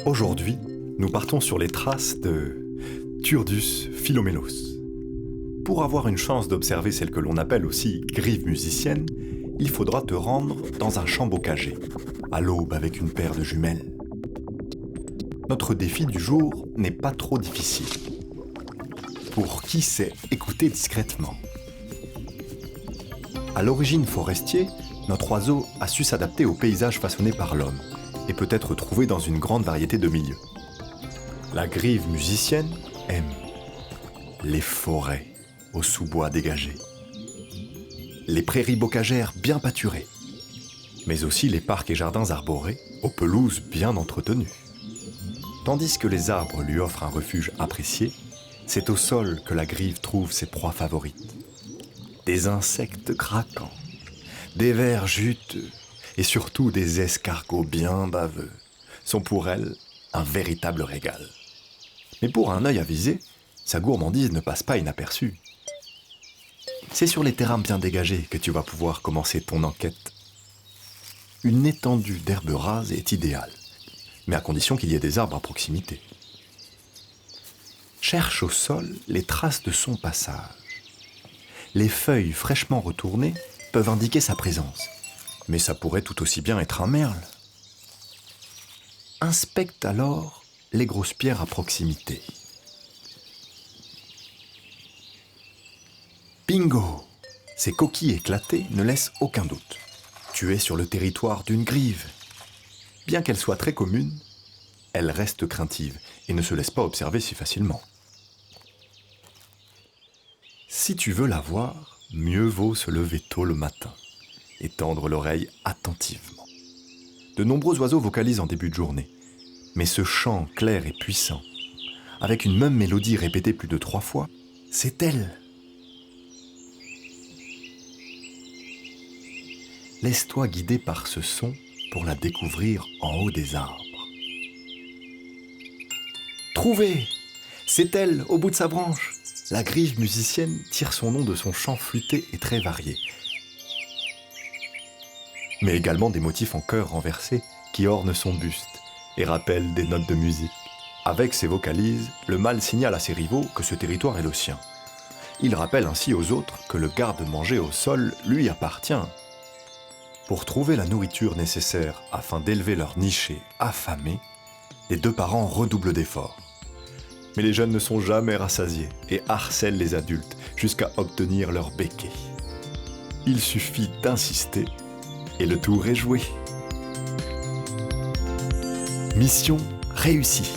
Aujourd'hui, nous partons sur les traces de Turdus Philomélos. Pour avoir une chance d'observer celle que l'on appelle aussi grive musicienne, il faudra te rendre dans un champ bocager, à l'aube avec une paire de jumelles. Notre défi du jour n'est pas trop difficile. Pour qui sait écouter discrètement. À l'origine forestier, notre oiseau a su s'adapter aux paysages façonnés par l'homme et peut être trouvé dans une grande variété de milieux. La grive musicienne aime les forêts aux sous-bois dégagés, les prairies bocagères bien pâturées, mais aussi les parcs et jardins arborés aux pelouses bien entretenues. Tandis que les arbres lui offrent un refuge apprécié, c'est au sol que la grive trouve ses proies favorites. Des insectes craquants, des vers juteux et surtout des escargots bien baveux sont pour elle un véritable régal. Mais pour un œil avisé, sa gourmandise ne passe pas inaperçue. C'est sur les terrains bien dégagés que tu vas pouvoir commencer ton enquête. Une étendue d'herbes rases est idéale, mais à condition qu'il y ait des arbres à proximité. Cherche au sol les traces de son passage. Les feuilles fraîchement retournées peuvent indiquer sa présence, mais ça pourrait tout aussi bien être un merle. Inspecte alors les grosses pierres à proximité. Bingo! Ces coquilles éclatées ne laissent aucun doute. Tu es sur le territoire d'une grive. Bien qu'elle soit très commune, elle reste craintive et ne se laisse pas observer si facilement. Si tu veux la voir, mieux vaut se lever tôt le matin et tendre l'oreille attentivement. De nombreux oiseaux vocalisent en début de journée, mais ce chant clair et puissant, avec une même mélodie répétée plus de 3 fois, c'est elle. Laisse-toi guider par ce son pour la découvrir en haut des arbres. Trouvez! C'est elle, au bout de sa branche. La grive musicienne tire son nom de son chant flûté et très varié, mais également des motifs en chœur renversé qui ornent son buste et rappellent des notes de musique. Avec ses vocalises, le mâle signale à ses rivaux que ce territoire est le sien. Il rappelle ainsi aux autres que le garde-manger au sol lui appartient. Pour trouver la nourriture nécessaire afin d'élever leur nichée affamée, les 2 parents redoublent d'efforts. Mais les jeunes ne sont jamais rassasiés et harcèlent les adultes jusqu'à obtenir leur béquet. Il suffit d'insister et le tour est joué. Mission réussie.